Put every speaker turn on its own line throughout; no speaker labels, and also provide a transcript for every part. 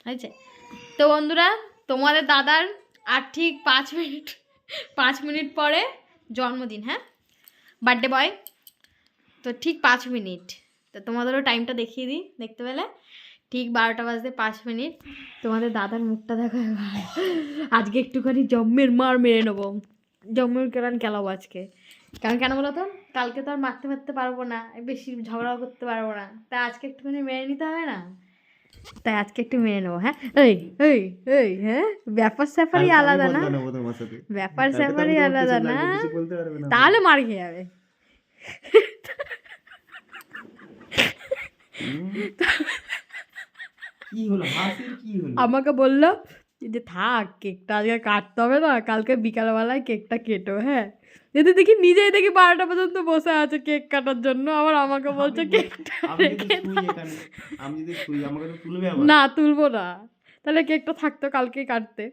হয়েছে। তো বন্ধুরা, তোমাদের দাদার আর ঠিক 5 মিনিট পরে জন্মদিন। হ্যাঁ, বার্থডে বয়। তো ঠিক 5 মিনিট। তো তোমাদেরও টাইমটা দেখিয়ে দিই, দেখতে পেলে ঠিক 12টা বাজতে 5 মিনিট। তোমাদের দাদার মুখটা দেখো এবার। আজকে একটুখানি জম্মের মার মেরে নেবো, জম্মের কেরান খেলাবো আজকে। কারণ কেন বলো তো, কালকে তো আর মারতে পারবো না, বেশি ঝগড়াও করতে পারবো না, তাই আজকে একটুখানি মেরে নিতে হবে না, তাই আজকে একটু মেরে নেবো। হ্যাঁ, এই এই এই হ্যাঁ, ব্যাপার স্যাপারই আলাদা না, ব্যাপার স্যাপারই আলাদা না, তাহলে মার খেয়ে যাবে। আমাকে বললো যে থাক, কেকটা আজকে কাটতে হবে না, কালকে বিকালবেলায় কেকটা কেটো। হ্যাঁ, যদি দেখি নিজেই দেখি 12টা পর্যন্ত বসে আছে কেক কাটার জন্য, আবার আমাকে বলছে কেকটা না তুলবো না, তাহলে কেকটা থাকতো কালকেই কাটতে।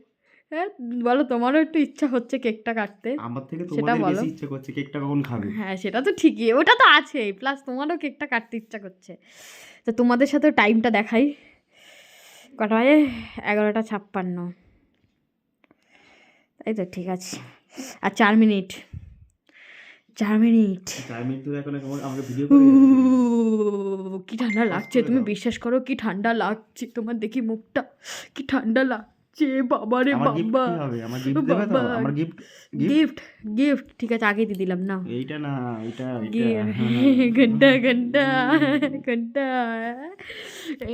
হ্যাঁ, বলো তোমারও একটু ইচ্ছা হচ্ছে কেকটা কাটতে,
আমার থেকে
সেটা
তোমাদের
বলো।
বেশি ইচ্ছা করছে কেকটা কখন খাবে।
হ্যাঁ, সেটা তো ঠিকই, ওটা তো আছেই, প্লাস তোমারও কেকটা কাটতে ইচ্ছা করছে। তো তোমাদের সাথেও টাইমটা দেখাই, কটা বাজে? 11টা 56। তাই তো, ঠিক আছে। আর 4 মিনিট, 4 মিনিট।
4 মিনিট ধরে এখন আমাকে ভিডিও করে
কি ঠান্ডা লাগছে, তুমি বিশ্বাস করো, কি ঠান্ডা লাগছে, তোমার দেখি মুখটা কি ঠান্ডা লাগছে। বাবা রে
আমার গিফট
বাবা,
কি হবে? আমার গিফট দেবে তো? আমার গিফট
গিফট গিফট ঠিক আছে, আগে দিয়ে দিলাম না।
এইটা না, এটা
ঘন্টা ঘন্টা ঘন্টা।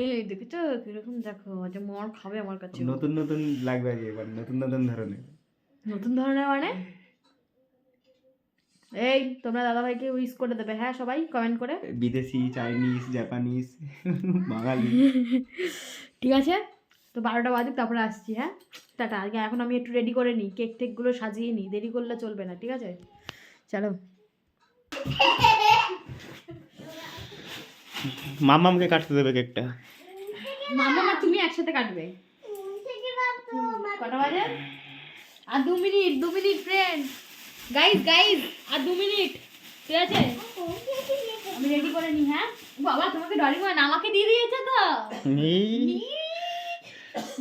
এই দেখেছো কিরকম, দেখো যে মর খাবে আমার কাছে।
নতুন নতুন লাগবে আগে, এবার নতুন নতুন ধরনের।
নতুন ধরনের মানে? এই তোমরা দাদাভাইকে উইশ করে দেবে, হ্যাঁ, সবাই কমেন্ট করে।
বিদেশি, চাইনিজ, জাপানিজ, বাঙালি।
ঠিক আছে, তো 12টা বাজে তারপরে আসছি। হ্যাঁ, টাটা। আগে এখন আমি একটু রেডি করে নিই, কেক টেকগুলো সাজিয়ে নিই, দেরি করলে চলবে না, ঠিক আছে? চলো।
মামামকে কাটতে দেবে কেকটা।
মামা আর তুমি একসাথে কাটবে। কটা বাজে? আর 2 মিনিট, 2 মিনিট ফ্রেন্ড, গাইজ আর 2 মিনিট, ঠিক আছে? আমি রেডি করে নিই। হ্যাঁ বাবা, তোমাকে ডরিমন আমাকে দিয়ে দিয়েছে তো।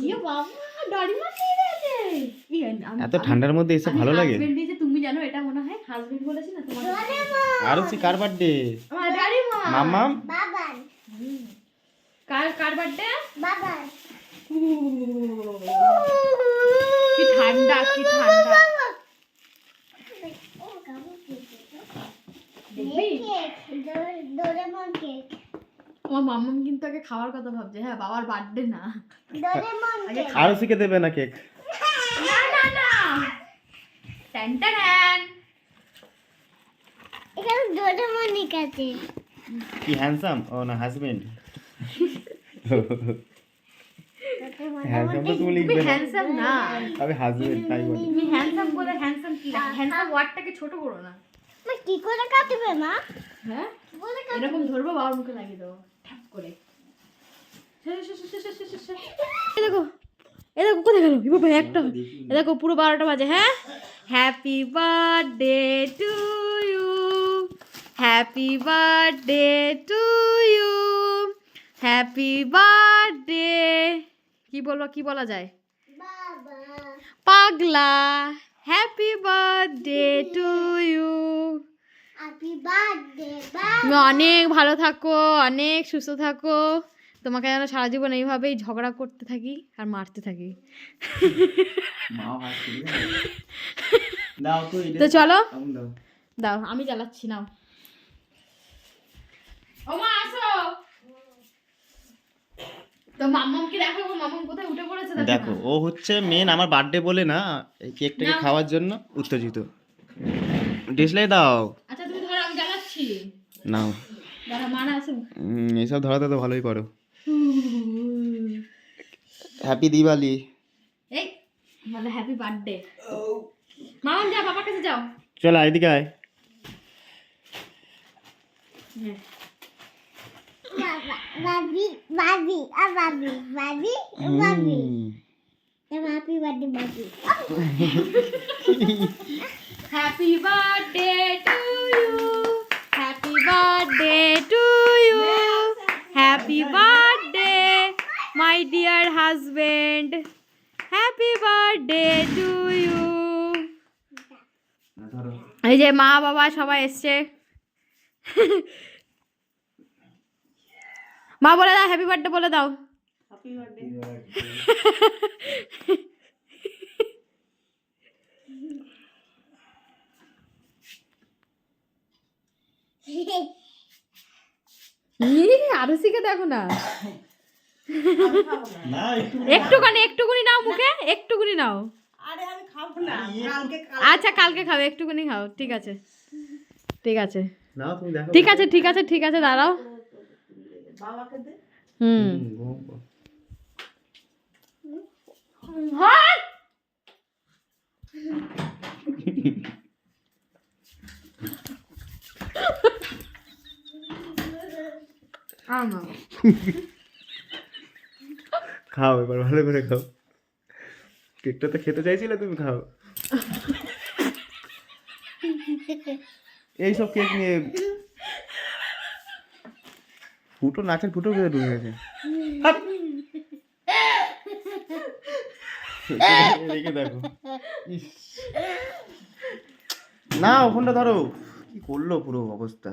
ইয়ে বাবা, ডরিমন দিয়ে দিয়েছে।
এত ঠান্ডার মধ্যে এসব ভালো লাগে?
হাজবেন্ড দিয়েছে, তুমি জানো এটা মনে হয় হাজবেন্ড বলেছে না তোমার।
আর হচ্ছে কার বার্থডে?
আমার ডরিমন।
মামাম
বাবার।
কার বার্থডে?
বাবার।
কি ঠান্ডা, কি ঠান্ডা। দেখবি?
Doraemon cake.
আমার মাম্মাম কিন্তু আগে খাওয়ার কথা ভাবছে। হ্যাঁ, বাবার বার্থডে না।
Doraemon cake.
আর শিখে দেবে না কেক?
না না না, টান টান।
এখানে ডোরেমনই কাছে।
কি হ্যান্ডসাম? ও না, হাজবেন্ড। হ্যান্ডসাম তো তুমি
তুমি
লিখবে না।
হ্যান্ডসাম না,
আমি হাজবেন্ড তাই বলি।
তুমি হ্যান্ডসাম বলে হ্যান্ডসাম কি লেখা? হ্যান্ডসাম ওয়ার্ডটাকে ছোট করো না।
মা কি করে কাটবে মা?
হ্যাঁ,
কি করে
এরকম ধরবো, বাবার মুখে লাগিয়ে দেবো ঠ্যাপ করে। এই দেখো, এই দেখো কোথায় গেল? বাবা একটা, এই দেখো পুরো 12টা বাজে। হ্যাঁ, happy birthday to you, happy birthday to you, happy birthday. কি বলবো, কি বলা যায়?
বাবা।
পাগলা, happy birthday to you.
Happy birthday বাবা।
তুমি অনেক ভালো থাকো, অনেক সুস্থ থাকো, তোমাকে যেন সারা জীবন এইভাবেই ঝগড়া করতে থাকি আর মারতে থাকি। তো চলো, দাও আমি চালাচ্ছি, নাও। ও মা আসো। তো মাম্মামকে দেখো, মাম্মাম কোথায় উঠে পড়েছে
দেখো, ও হচ্ছে মেন আমার বার্থডে বলে না, এই কেকটাকে
না।
খাওয়ার জন্য উত্তেজিত। ডিসলাই দাও।
আচ্ছা তুমি ধরো, আমি চালাচ্ছি।
নাও।
দাঁড়া, মা না আসে।
এইসব ধরাতে তো ভালোই পারো। হ্যাপি দিওয়ালি।
এই মানে হ্যাপি বার্থডে। মাম্মাম যা, বাবার কাছে যাও।
চল এদিকে আয়।
বাবা বাবি বাবি আর বাবি বাবি বাবি। হ্যাপি বার্থডে বাবি।
Happy birthday to you, happy birthday to you, happy birthday my my dear husband, happy birthday to you. এই যে মা বাবা সবাই এসছে। মা বলে দাও হ্যাপি বার্থডে বলে দাও। আরুষিকে দেখো না,
না একটু
একটুখানি নাও মুখে, একটুখানি নাও। আচ্ছা কালকে খাবে, একটুখানি খাও, ঠিক আছে ঠিক আছে
নাও তুমি দেখো।
ঠিক আছে ঠিক আছে ঠিক আছে, দাঁড়াও। হুম হ্যাঁ।
খাও এবার ভালো করে খাও। কেকটা তো খেতে চাইছিলে তুমি, খাও। এইসব কেক নিয়ে ফুটো নাচের ফুটো করে ঢুকে গেছে। রেখে দেখো। ইস, না ওখানটা ধরো, কি করলো পুরো অবস্থা।